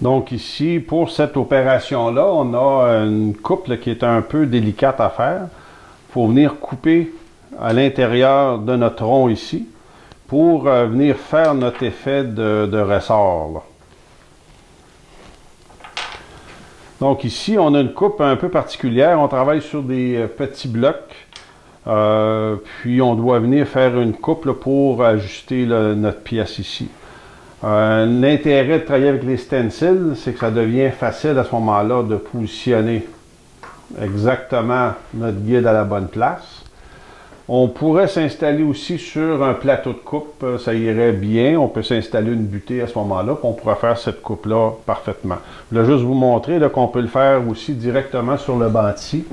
Donc ici, pour cette opération-là, on a une coupe là, qui est un peu délicate à faire. Il faut venir couper à l'intérieur de notre rond ici pour venir faire notre effet de ressort, là. Donc ici, on a une coupe un peu particulière. On travaille sur des petits blocs. Puis on doit venir faire une coupe là, pour ajuster là, notre pièce ici. L'intérêt de travailler avec les stencils, c'est que ça devient facile à ce moment-là de positionner exactement notre guide à la bonne place. On pourrait s'installer aussi sur un plateau de coupe, ça irait bien. On peut s'installer une butée à ce moment-là, puis on pourrait faire cette coupe-là parfaitement. Je voulais juste vous montrer qu'on peut le faire aussi directement sur le banc ici,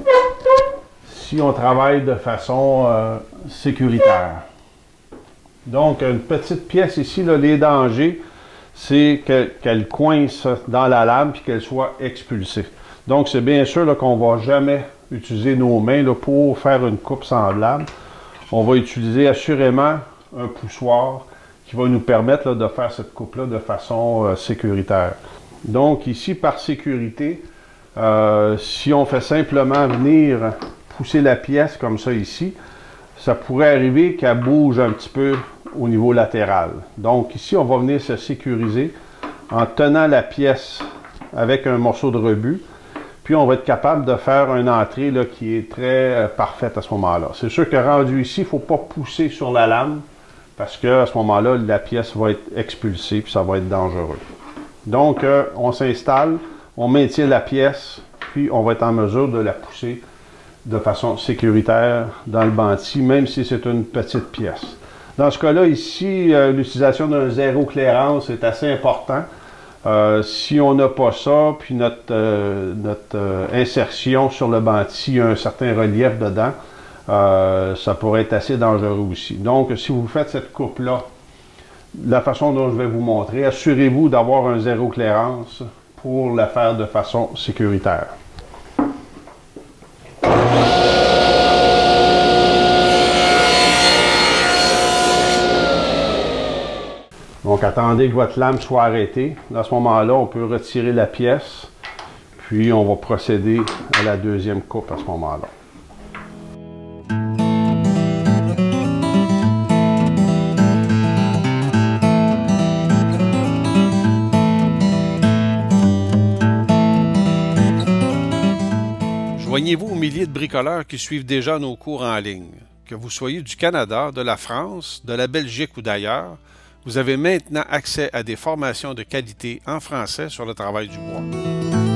si on travaille de façon sécuritaire. Donc, une petite pièce ici, là, les dangers, c'est qu'elle coince dans la lame puis qu'elle soit expulsée. Donc, c'est bien sûr qu'on ne va jamais utiliser nos mains là, pour faire une coupe semblable. On va utiliser assurément un poussoir qui va nous permettre là, de faire cette coupe-là de façon sécuritaire. Donc, ici, par sécurité, si on fait simplement venir pousser la pièce comme ça ici, ça pourrait arriver qu'elle bouge un petit peu au niveau latéral. Donc ici, on va venir se sécuriser en tenant la pièce avec un morceau de rebut. Puis on va être capable de faire une entrée là, qui est très parfaite à ce moment-là. C'est sûr que rendu ici, il ne faut pas pousser sur la lame parce qu'à ce moment-là, la pièce va être expulsée puis ça va être dangereux. Donc, on s'installe, on maintient la pièce, puis on va être en mesure de la pousser de façon sécuritaire dans le banc-ci, même si c'est une petite pièce. Dans ce cas-là, ici, l'utilisation d'un zéro clairance est assez important. Si on n'a pas ça, puis notre insertion sur le banc-ci a un certain relief dedans, ça pourrait être assez dangereux aussi. Donc, si vous faites cette coupe-là, la façon dont je vais vous montrer, assurez-vous d'avoir un zéro clairance pour la faire de façon sécuritaire. Donc, attendez que votre lame soit arrêtée. À ce moment-là, on peut retirer la pièce, puis on va procéder à la deuxième coupe à ce moment-là. Joignez-vous aux milliers de bricoleurs qui suivent déjà nos cours en ligne. Que vous soyez du Canada, de la France, de la Belgique ou d'ailleurs, vous avez maintenant accès à des formations de qualité en français sur le travail du bois.